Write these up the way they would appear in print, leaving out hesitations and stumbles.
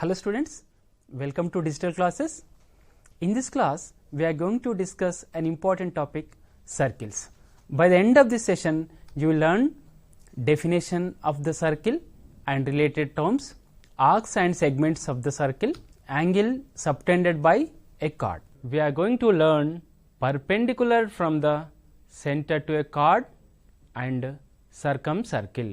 Hello students, welcome to digital classes. In this class, we are going to discuss an important topic, circles. By the end of this session, you will learn definition of the circle and related terms, arcs and segments of the circle, angle subtended by a chord. We are going to learn perpendicular from the center to a chord and circum circle,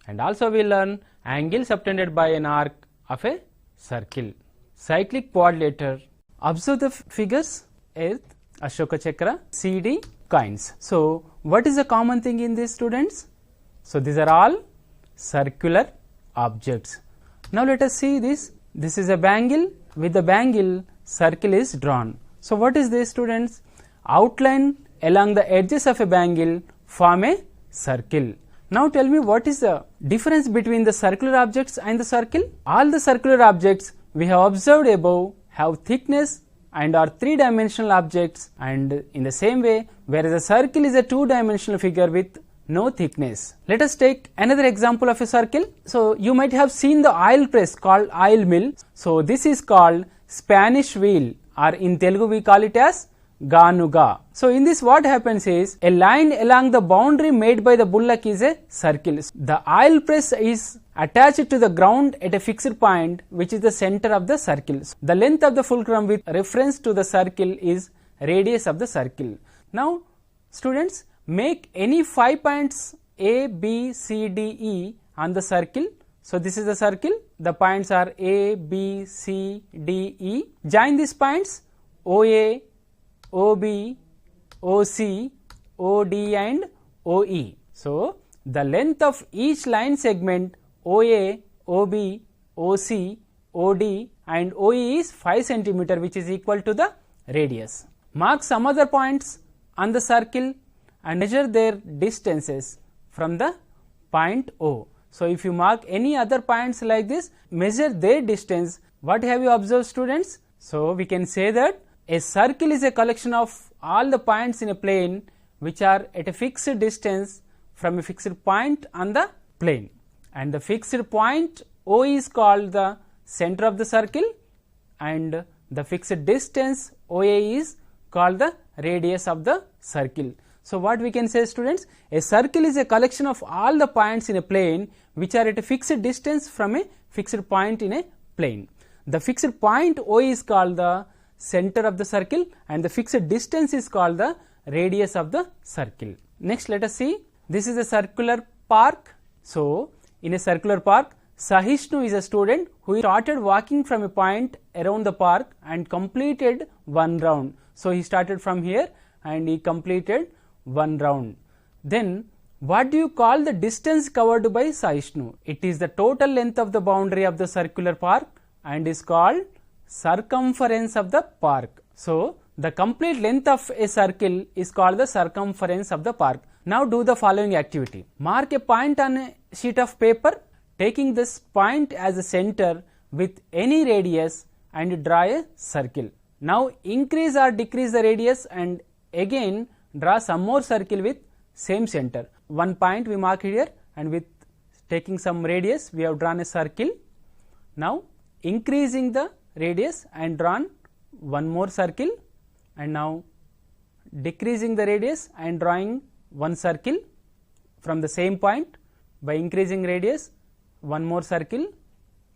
and also we learn angle subtended by an arc of a circle. Cyclic Coordinator. Observe the figures: Earth, Ashoka Chakra, CD, coins. So, what is the common thing in these students? So, these are all circular objects. Now, let us see this. This is a bangle. With the bangle, circle is drawn. So, what is this students? Outline along the edges of a bangle form a circle. Now tell me, what is the difference between the circular objects and the circle? All the circular objects we have observed above have thickness and are three-dimensional objects, and in the same way, whereas a circle is a two-dimensional figure with no thickness. Let us take another example of a circle. So you might have seen the oil press called oil mill. So this is called Spanish wheel, or in Telugu we call it as Ganuga. So in this, what happens is, a line along the boundary made by the bullock is a circle. The oil press is attached to the ground at a fixed point, which is the center of the circle. The length of the fulcrum with reference to the circle is radius of the circle. Now students, make any 5 points A, B, C, D, E on the circle. So this is the circle. The points are A, B, C, D, E. Join these points OA, OB, OC, OD and OE. So the length of each line segment OA, OB, OC, OD and OE is 5 cm, which is equal to the radius. Mark some other points on the circle and measure their distances from the point O. So if you mark any other points like this, measure their distance. What have you observed, students? So we can say that a circle is a collection of all the points in a plane which are at a fixed distance from a fixed point on the plane, and the fixed point O is called the center of the circle, and the fixed distance OA is called the radius of the circle. So what we can say, students? A circle is a collection of all the points in a plane which are at a fixed distance from a fixed point in a plane. The fixed point O is called the center of the circle, and the fixed distance is called the radius of the circle. Next, let us see. This is a circular park. So in a circular park, Sahishnu is a student who started walking from a point around the park and completed one round. So he started from here and he completed one round. Then what do you call the distance covered by Sahishnu? It is the total length of the boundary of the circular park and is called circumference of the park. So the complete length of a circle is called the circumference of the park. Now do the following activity. Mark a point on a sheet of paper, taking this point as a center with any radius, and draw a circle. Now increase or decrease the radius and again draw some more circle with same center. One point we mark here, and with taking some radius we have drawn a circle. Now increasing the radius and drawn one more circle, and now decreasing the radius and drawing one circle from the same point. By increasing radius one more circle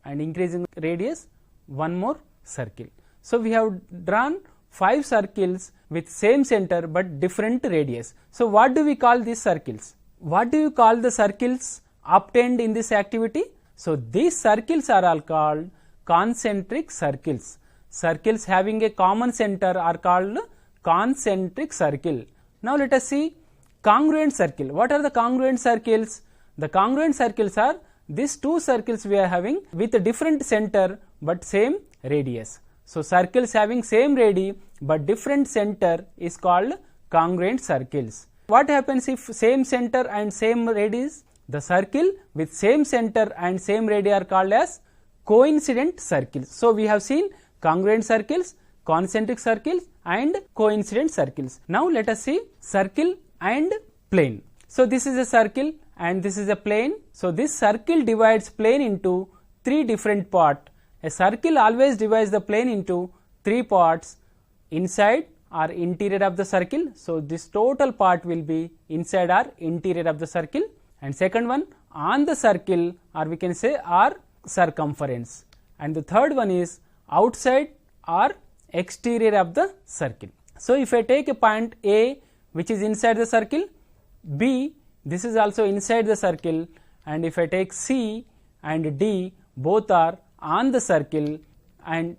and increasing radius one more circle. So we have drawn 5 circles with same center but different radius. So what do we call these circles? What do you call the circles obtained in this activity? So these circles are all called concentric circles. Circles having a common center are called concentric circle. Now let us see congruent circle. What are the congruent circles? The congruent circles are these 2 circles we are having with a different center but same radius. So circles having same radii but different center is called congruent circles. What happens if same center and same radius? The circle with same center and same radii are called as coincident circles. So we have seen congruent circles, concentric circles and coincident circles. Now let us see circle and plane. So this is a circle and this is a plane. So this circle divides plane into 3 different parts. a circle always divides the plane into 3 parts, inside or interior of the circle. So, this total part will be inside or interior of the circle, and second one on the circle, or we can say or circumference, and the third one is outside or exterior of the circle. So, if I take a point A which is inside the circle, B this is also inside the circle, and if I take C and D both are on the circle, and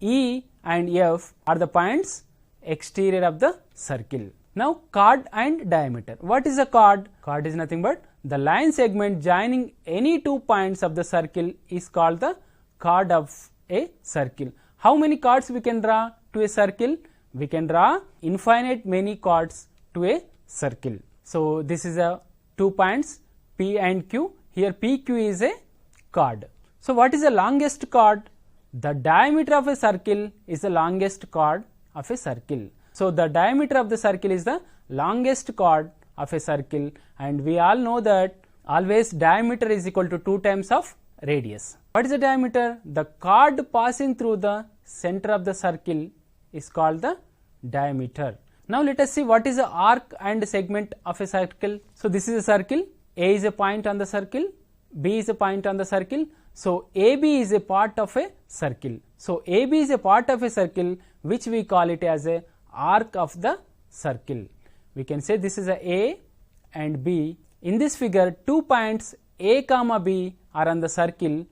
E and F are the points exterior of the circle. Now, chord and diameter. What is a chord? Chord is nothing but the line segment joining any 2 points of the circle is called the chord of a circle. How many chords we can draw to a circle? We can draw infinite many chords to a circle. So, this is a 2 points P and Q. Here PQ is a chord. So, what is the longest chord? The diameter of a circle is the longest chord of a circle. So, the diameter of the circle is the longest chord of a circle, and we all know that always diameter is equal to 2 times of radius. What is the diameter? The chord passing through the center of the circle is called the diameter. Now, let us see what is the arc and segment of a circle. So, this is a circle, A is a point on the circle, B is a point on the circle. So, AB is a part of a circle. So, AB is a part of a circle which we call it as a arc of the circle. We can say this is a and B. In this figure, 2 points A comma B are on the circle,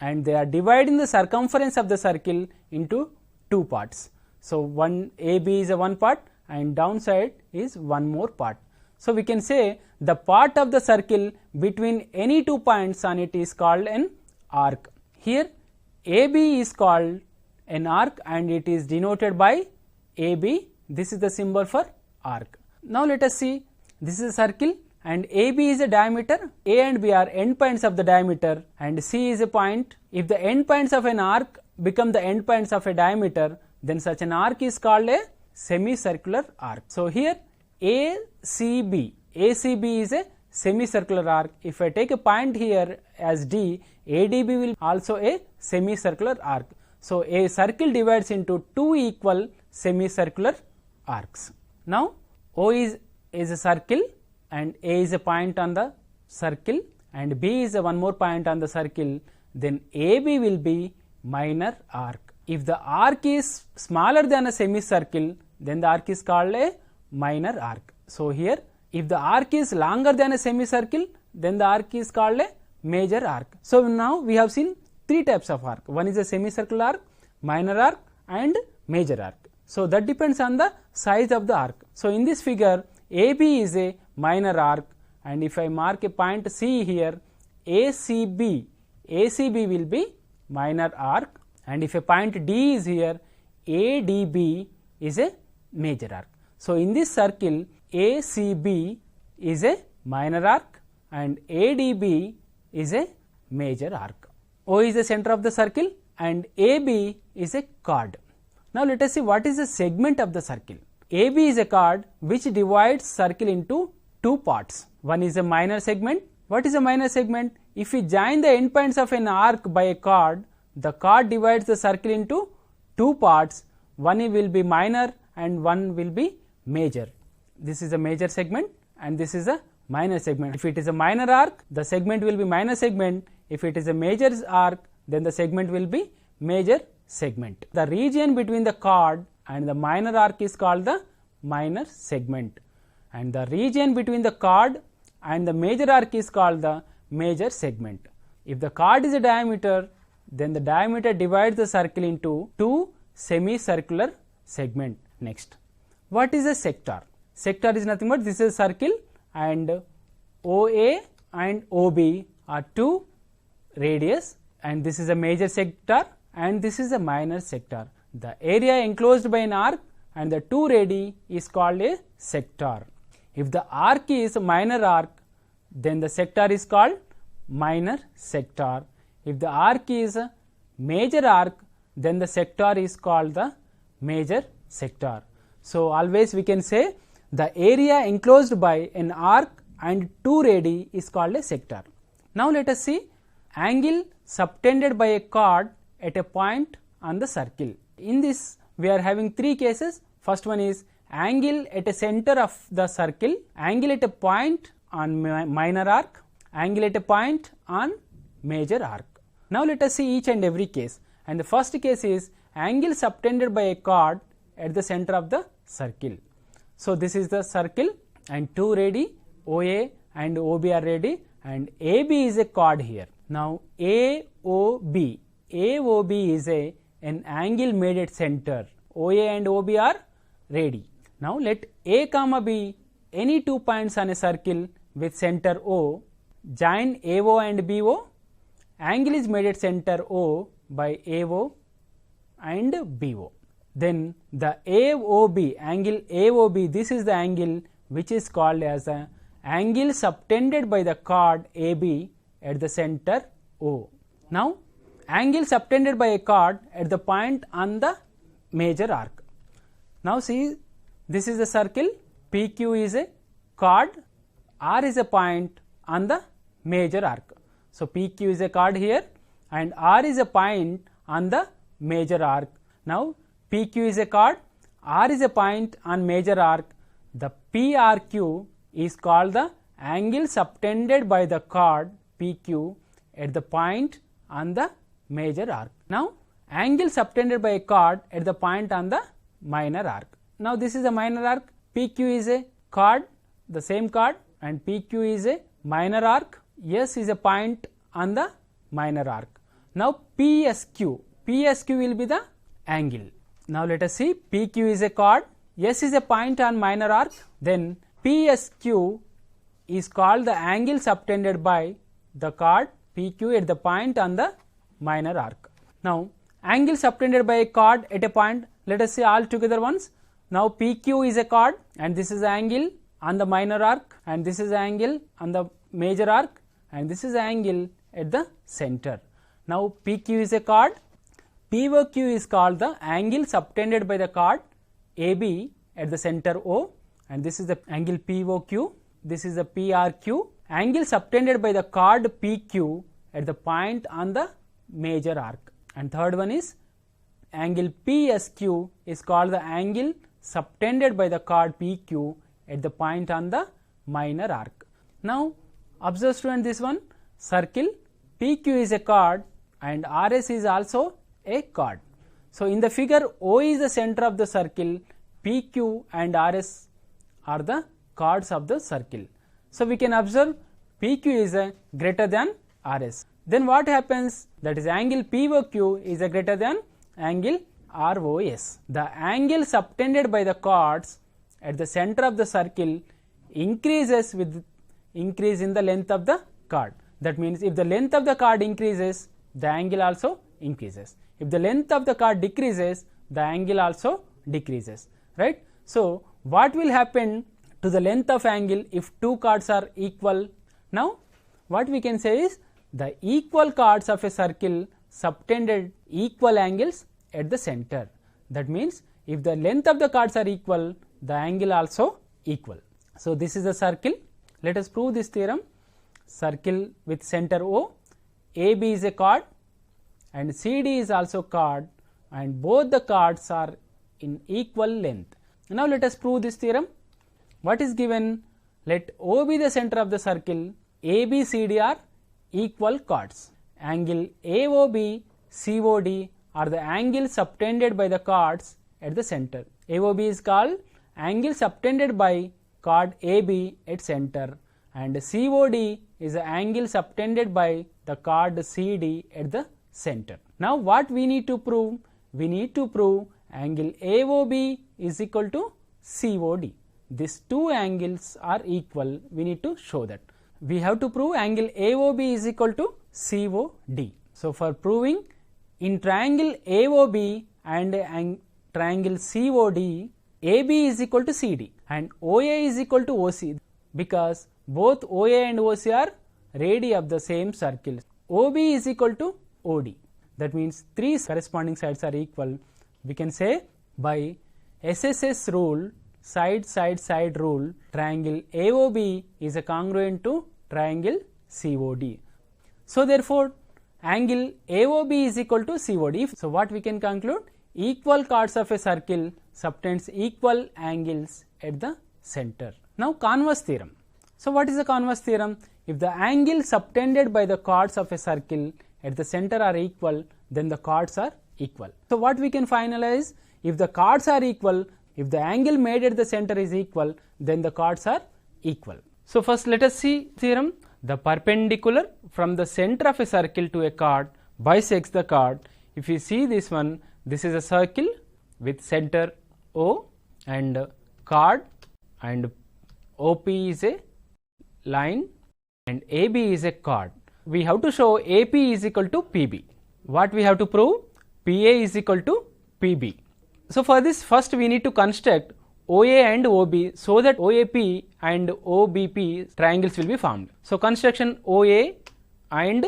and they are dividing the circumference of the circle into 2 parts. So, one AB is a one part and downside is one more part. So, we can say the part of the circle between any 2 points on it is called an arc. Here AB is called an arc and it is denoted by AB. This is the symbol for arc. Now, let us see, this is a circle and AB is a diameter, A and B are endpoints of the diameter, and C is a point. If the endpoints of an arc become the endpoints of a diameter, then such an arc is called a semicircular arc. So, here ACB is a semicircular arc. If I take a point here as D, ADB will also a semicircular arc. So, a circle divides into 2 equal semicircular arcs. Now, O is a circle and A is a point on the circle and B is a one more point on the circle, then AB will be minor arc. If the arc is smaller than a semicircle, then the arc is called a minor arc. So, here if the arc is longer than a semicircle, then the arc is called a major arc. So, now we have seen 3 types of arc. One is a semicircular arc, minor arc and major arc. So, that depends on the size of the arc. So, in this figure AB is a minor arc, and if I mark a point C here, ACB will be minor arc, and if a point D is here, ADB is a major arc. So, in this circle ACB is a minor arc and ADB is a major arc. O is the center of the circle and AB is a chord. Now, let us see what is the segment of the circle. AB is a chord which divides circle into 2 parts. One is a minor segment. What is a minor segment? If we join the endpoints of an arc by a chord, the chord divides the circle into 2 parts. One will be minor and one will be major. This is a major segment and this is a minor segment. If it is a minor arc, the segment will be minor segment. If it is a major arc, then the segment will be major segment. The region between the chord and the minor arc is called the minor segment, and the region between the chord and the major arc is called the major segment. If the chord is a diameter, then the diameter divides the circle into 2 semicircular segment. Next, what is a sector? Sector is nothing but this is a circle and OA and OB are 2 radius, and this is a major sector and this is a minor sector. The area enclosed by an arc and the 2 radii is called a sector. If the arc is a minor arc, then the sector is called minor sector. If the arc is a major arc, then the sector is called the major sector. So, always we can say the area enclosed by an arc and 2 radii is called a sector. Now, let us see angle subtended by a chord at a point on the circle. In this we are having three cases. First one is angle at a center of the circle, angle at a point on minor arc, angle at a point on major arc. Now let us see each and every case, and the first case is angle subtended by a chord at the center of the circle. So this is the circle and two radii OA and OB are ready, and AB is a chord here. Now AOB is an angle made at center. OA and OB are radii. Now let A comma B any 2 points on a circle with center O, join AO and BO. Angle is made at center O by AO and BO. Then the AOB, angle AOB, this is the angle which is called as a angle subtended by the chord AB at the center O. Now angle subtended by a chord at the point on the major arc. Now see, this is the circle, PQ is a chord, R is a point on the major arc. So PQ is a chord here and R is a point on the major arc. Now PQ is a chord, R is a point on major arc. The PRQ is called the angle subtended by the chord PQ at the point on the major arc. Now angle subtended by a chord at the point on the minor arc. Now this is a minor arc, PQ is a chord, the same chord, and PQ is a minor arc, S is a point on the minor arc. Now PSQ will be the angle. Now let us see, PQ is a chord, S is a point on minor arc, then PSQ is called the angle subtended by the chord PQ at the point on the minor arc. Now angle subtended by a chord at a point, let us see all together once. Now PQ is a chord and this is the angle on the minor arc, and this is the angle on the major arc, and this is the angle at the center. Now PQ is a chord, POQ is called the angle subtended by the chord AB at the center O, and this is the angle POQ, this is the PRQ, angle subtended by the chord PQ at the point on the major arc. And third one is angle PSQ is called the angle subtended by the chord PQ at the point on the minor arc. Now observe student this one, circle, PQ is a chord and RS is also a chord. So in the figure, O is the center of the circle, PQ and RS are the chords of the circle. So we can observe PQ is a greater than RS. Then what happens, that is angle POQ is a greater than angle ROS. The angle subtended by the chords at the center of the circle increases with increase in the length of the chord. That means if the length of the chord increases, the angle also increases. If the length of the chord decreases, the angle also decreases, right? So what will happen to the length of angle if two chords are equal? Now what we can say is the equal chords of a circle subtended equal angles at the center. That means if the length of the chords are equal, the angle also equal. So this is a circle. Let us prove this theorem. Circle with center O, AB is a chord and CD is also chord, and both the chords are in equal length. Now let us prove this theorem. What is given? Let O be the center of the circle, AB, CD are equal chords. Angle AOB, COD are the angles subtended by the chords at the center. AOB is called angle subtended by chord AB at center, and COD is the angle subtended by the chord CD at the center. Now what we need to prove? We need to prove angle AOB is equal to COD. These two angles are equal. We need to show that. We have to prove angle AOB is equal to COD. So for proving, in triangle AOB and triangle COD, AB is equal to CD and OA is equal to OC, because both OA and OC are radii of the same circle. OB is equal to OD. That means three corresponding sides are equal. We can say by SSS rule, side rule, triangle AOB is a congruent to triangle COD. So therefore angle AOB is equal to COD. So, what we can conclude? Equal chords of a circle subtends equal angles at the center. Now, converse theorem. So, what is the converse theorem? If the angle subtended by the chords of a circle at the center are equal, then the chords are equal. So, what we can finalize? If the chords are equal, if the angle made at the center is equal, then the chords are equal. So, first let us see theorem. The perpendicular from the center of a circle to a chord bisects the chord. If you see this one, this is a circle with center O and chord, and OP is a line and AB is a chord. We have to show AP is equal to PB. What we have to prove? PA is equal to PB. So, for this first we need to construct OA and OB, so that OAP and OBP triangles will be formed. So, construction OA and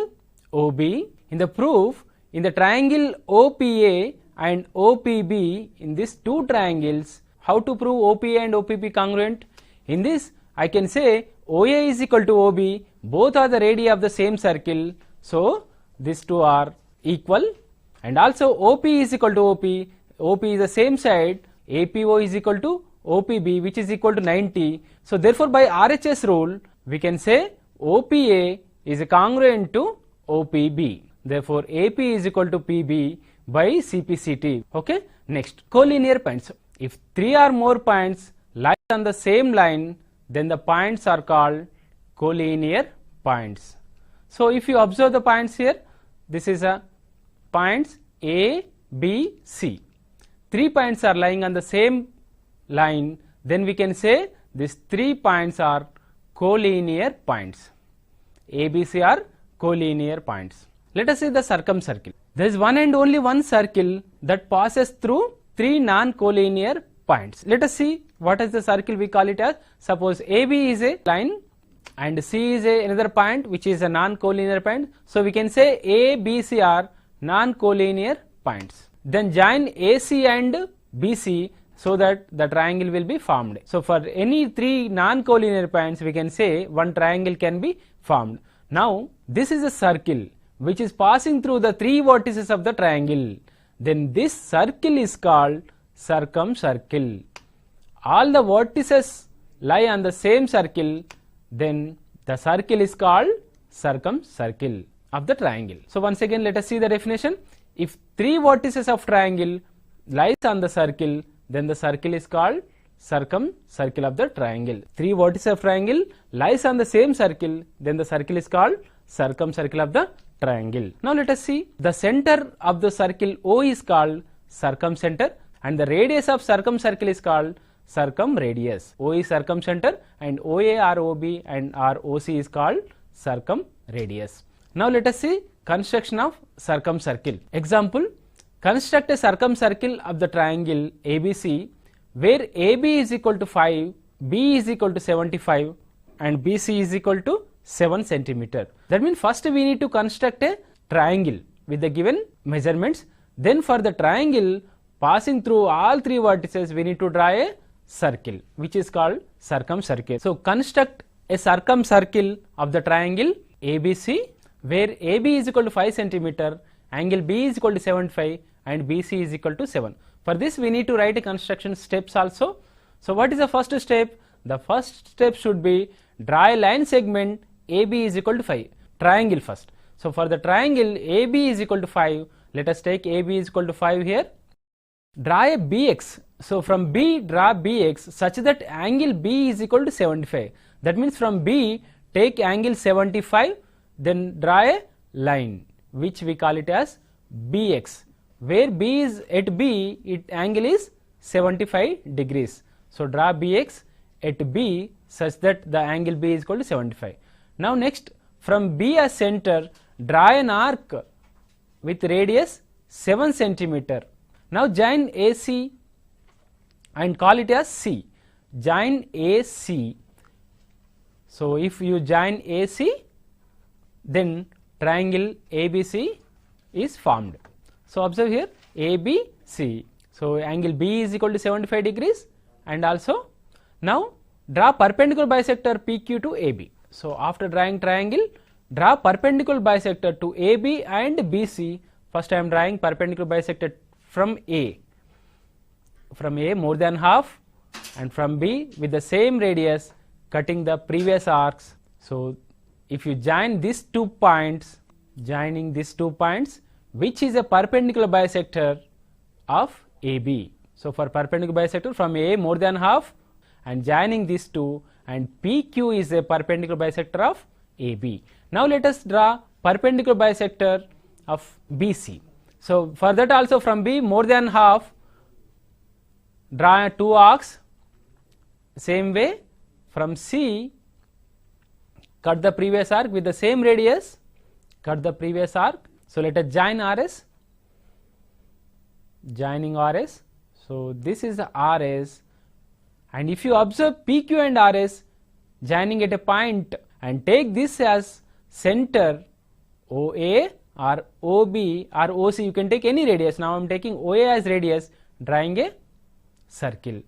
OB. In the proof, in the triangle OPA and OPB, in these two triangles, how to prove OPA and OPB congruent? In this, I can say OA is equal to OB, both are the radii of the same circle. So, these two are equal, and also OP is equal to OP, OP is the same side, APO is equal to OPB, which is equal to 90. So, therefore, by RHS rule, we can say OPA is congruent to OPB. Therefore, AP is equal to PB by CPCT. Okay. Next, collinear points. If 3 or more points lie on the same line, then the points are called collinear points. So, if you observe the points here, this is a points A, B, C. 3 points are lying on the same line, then we can say these 3 points are collinear points. A, B, C are collinear points. Let us see the circum circle. There is one and only one circle that passes through 3 non-collinear points. Let us see what is the circle. We call it as, suppose AB is a line and C is another point which is a non-collinear point. So, we can say A, B, C are non-collinear points. Then join AC and BC so that the triangle will be formed. So, for any 3 non-collinear points, we can say one triangle can be formed. Now, this is a circle which is passing through the 3 vertices of the triangle. Then this circle is called circum circle. All the vertices lie on the same circle, then the circle is called circum circle of the triangle. So, once again let us see the definition. If 3 vertices of triangle lies on the circle, then the circle is called circum circle of the triangle. 3 vertices of triangle lies on the same circle, then the circle is called circum circle of the triangle. Now, let us see the center of the circle O is called circumcenter, and the radius of circum circle is called circumradius. O is circumcenter and OA or OB and or OC is called circumradius. Now, let us see construction of circum circle. Example, construct a circum circle of the triangle ABC where AB is equal to 5, B is equal to 75 and BC is equal to 7 centimeter. That means first we need to construct a triangle with the given measurements. Then for the triangle passing through all 3 vertices, we need to draw a circle which is called circum circle. So, construct a circum circle of the triangle ABC where AB is equal to 5 centimeter, angle B is equal to 75 and BC is equal to 7. For this we need to write a construction steps also. So, what is the first step? The first step should be draw a line segment AB is equal to 5, triangle first. So, for the triangle AB is equal to 5, let us take AB is equal to 5 here. Draw a BX. So, from B draw BX such that angle B is equal to 75. That means from B take angle 75, then draw a line which we call it as BX, where B is at B, angle is 75 degrees. So, draw BX at B such that the angle B is equal to 75. Now, next from B as center, draw an arc with radius 7 centimeter. Now, join AC and call it as C. Join AC. So, if you join AC, then triangle ABC is formed. So, observe here ABC. So, angle B is equal to 75 degrees and also now draw perpendicular bisector PQ to AB. So, after drawing triangle, draw perpendicular bisector to AB and BC. First I am drawing perpendicular bisector from A more than half, and from B with the same radius cutting the previous arcs. So if you join these 2 points, joining these 2 points, which is a perpendicular bisector of AB. So for perpendicular bisector from A more than half and joining these 2, and PQ is a perpendicular bisector of AB. Now let us draw perpendicular bisector of BC. So for that also from B more than half, draw 2 arcs. Same way from C, cut the previous arc with the same radius, cut the previous arc. So let us join RS, joining RS. So this is the RS, and if you observe PQ and RS joining at a point and take this as center, OA or OB or OC, you can take any radius. Now I am taking OA as radius, drawing a circle,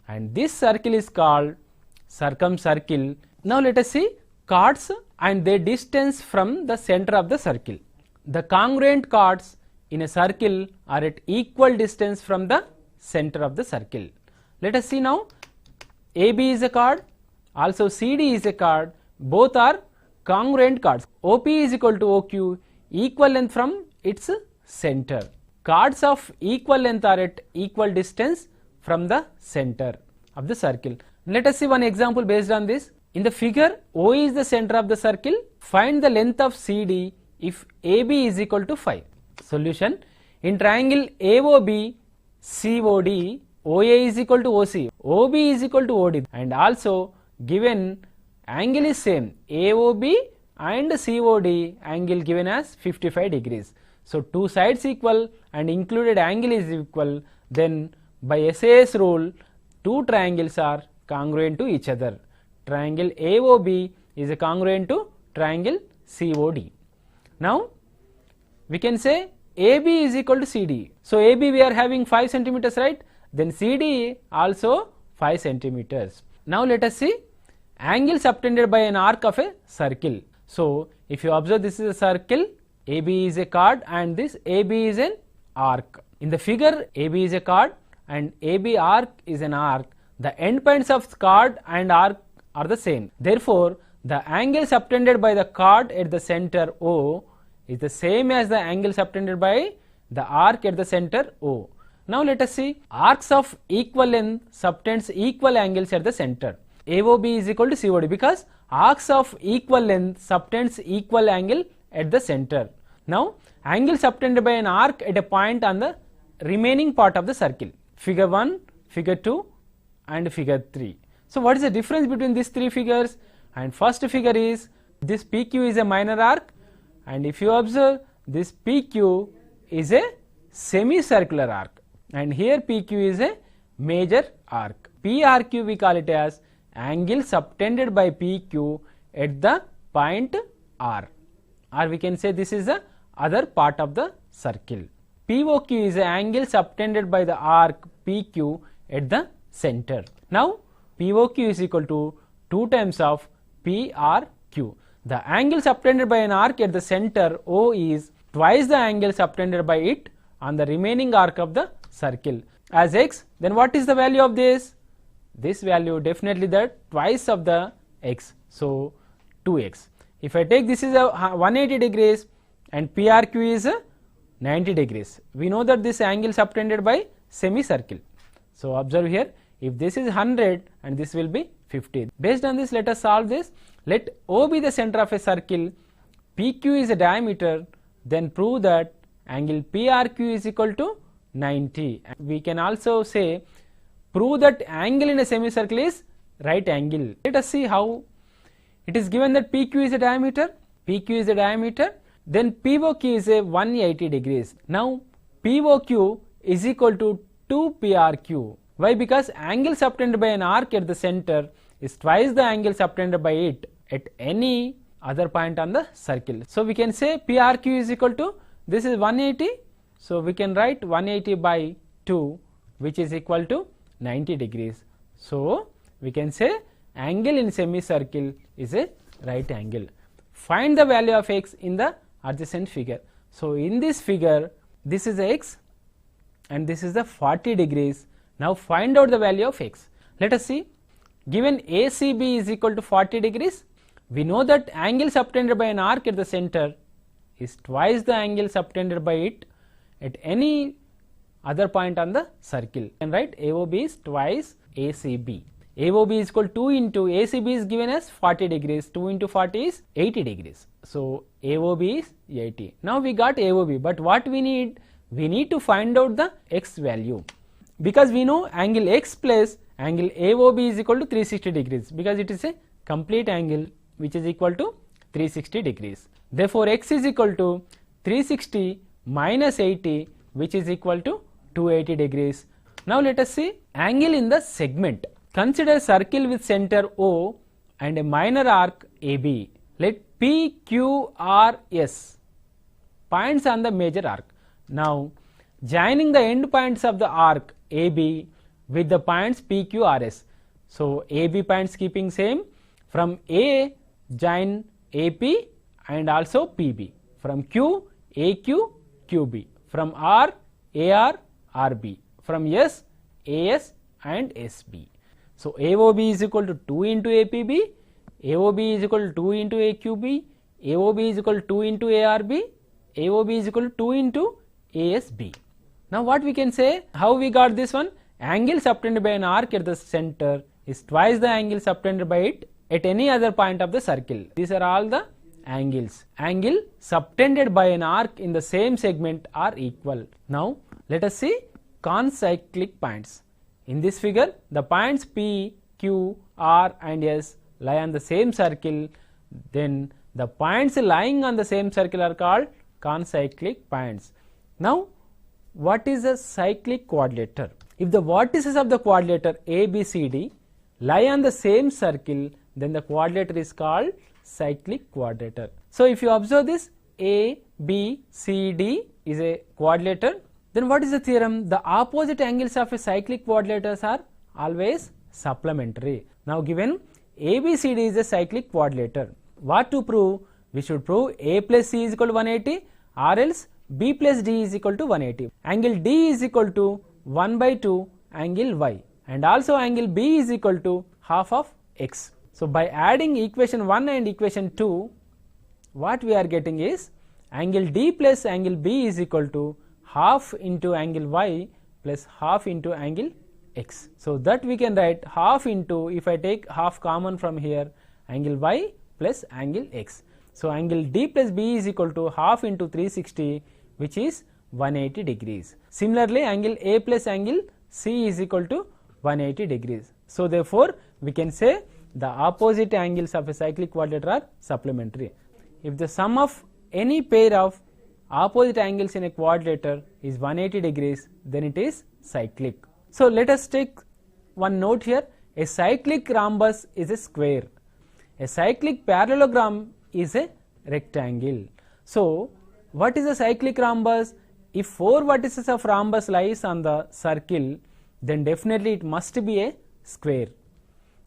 and this circle is called circum circle. Now let us see chords and their distance from the center of the circle. The congruent chords in a circle are at equal distance from the center of the circle. Let us see now. AB is a chord, also CD is a chord, both are congruent chords. OP is equal to OQ, equal length from its center. Chords of equal length are at equal distance from the center of the circle. Let us see one example based on this. In the figure, O is the center of the circle. Find the length of CD if AB is equal to 5. Solution: in triangle AOB, COD, OA is equal to OC, OB is equal to OD, and also given angle is same, AOB and COD angle given as 55 degrees. So 2 sides equal and included angle is equal, then by SAS rule 2 triangles are congruent to each other. Triangle AOB is a congruent to triangle COD. Now we can say AB is equal to CD. So AB we are having 5 centimeters, right? Then CD also 5 centimeters. Now let us see angle subtended by an arc of a circle. So if you observe, this is a circle, AB is a chord and this AB is an arc. In the figure, AB is a chord and AB arc is an arc. The endpoints of chord and arc are the same. Therefore, the angle subtended by the chord at the center O is the same as the angle subtended by the arc at the center O. Now let us see arcs of equal length subtends equal angles at the center. AOB is equal to COD because arcs of equal length subtends equal angle at the center. Now angle subtended by an arc at a point on the remaining part of the circle. Figure 1, figure 2 and figure 3. So what is the difference between these 3 figures? And first figure is this PQ is a minor arc, and if you observe, this PQ is a semicircular arc, and here PQ is a major arc. PRQ we call it as angle subtended by PQ at the point R, or we can say this is the other part of the circle. POQ is the angle subtended by the arc PQ at the center. Now POQ is equal to 2 times of PRQ. The angle subtended by an arc at the center O is twice the angle subtended by it on the remaining arc of the circle. As x, then what is the value of this? This value definitely that twice of the x, so 2x. If I take this is a 180 degrees and PRQ is a 90 degrees, we know that this angle subtended by semicircle. So observe here, if this is 100 and this will be 50. Based on this, let us solve this. Let O be the center of a circle, PQ is a diameter, then prove that angle PRQ is equal to 90. We can also say prove that angle in a semicircle is right angle. Let us see how. It is given that PQ is a diameter, then POQ is a 180 degrees. Now POQ is equal to 2 PRQ. Why? Because angle subtended by an arc at the center is twice the angle subtended by it at any other point on the circle. So we can say PRQ is equal to, this is 180, so we can write 180 by 2, which is equal to 90 degrees. So we can say angle in semicircle is a right angle. find the value of x in the adjacent figure. So in this figure, this is x and this is the 40 degrees. Now find out the value of x. Let us see. Given ACB is equal to 40 degrees, we know that angle subtended by an arc at the center is twice the angle subtended by it at any other point on the circle. And right, AOB is twice ACB. AOB is equal to 2 into ACB is given as 40 degrees, 2 into 40 is 80 degrees. So AOB is 80. Now we got AOB, but what we need? We need to find out the x value, because we know angle x plus angle AOB is equal to 360 degrees, because it is a complete angle which is equal to 360 degrees. Therefore x is equal to 360 minus 80, which is equal to 280 degrees. Now let us see angle in the segment. Consider circle with center O and a minor arc AB. Let P, Q, R, S points on the major arc. Now joining the end points of the arc AB with the points P, Q, R, S. So AB points keeping same. From A join AP and also PB. From Q, AQ, QB. From R, AR, RB. From S, AS and SB. So AOB is equal to 2 into APB, AOB is equal to 2 into AQB, AOB is equal to 2 into ARB, AOB is equal to 2 into ASB. Now what we can say, how we got this one? Angle subtended by an arc at the center is twice the angle subtended by it at any other point of the circle. These are all the angles. Angle subtended by an arc in the same segment are equal. Now let us see concyclic points. In this figure, the points P, Q, R and S lie on the same circle. Then the points lying on the same circle are called concyclic points. Now what is a cyclic quadrilateral? If the vertices of the quadrilateral ABCD lie on the same circle, then the quadrilateral is called cyclic quadrilateral. So if you observe this, ABCD is a quadrilateral. Then what is the theorem? The opposite angles of a cyclic quadrilaterals are always supplementary. Now given ABCD is a cyclic quadrilateral, what to prove? We should prove A plus C is equal to 180, or else B plus D is equal to 180. Angle D is equal to 1 by 2 angle Y, and also angle B is equal to half of x. So by adding equation 1 and equation 2, what we are getting is angle D plus angle B is equal to half into angle Y plus half into angle X. So that we can write half into, if I take half common from here, angle Y plus angle X. So angle D plus B is equal to half into 360, which is 180 degrees. Similarly, angle A plus angle C is equal to 180 degrees. So therefore we can say the opposite angles of a cyclic quadrilateral are supplementary. If the sum of any pair of opposite angles in a quadrilateral is 180 degrees, then it is cyclic. So let us take one note here. A cyclic rhombus is a square. A cyclic parallelogram is a rectangle. So what is a cyclic rhombus? If 4 vertices of rhombus lies on the circle, then definitely it must be a square.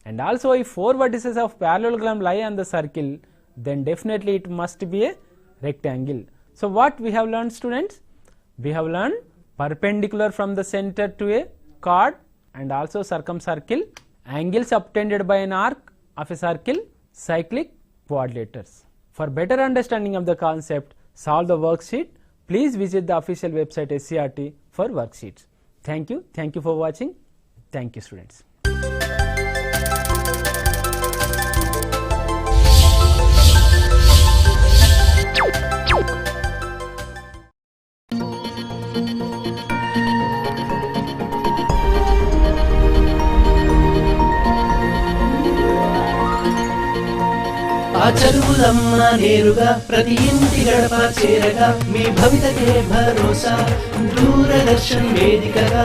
And also if 4 vertices of parallelogram lie on the circle, then definitely it must be a rectangle. So what we have learned, students? We have learned perpendicular from the center to a chord and also circumcircle, angle subtended by an arc of a circle, cyclic quadrilaterals. For better understanding of the concept, solve the worksheet. Please visit the official website SCRT for worksheets. Thank you. Thank you for watching. Thank you, students. ఆ చదువులమ్మ నేరుగా ప్రతి ఇంటి గడప చేరగా మీ భవితకే భరోసా దూరదర్శన్ వేదికగా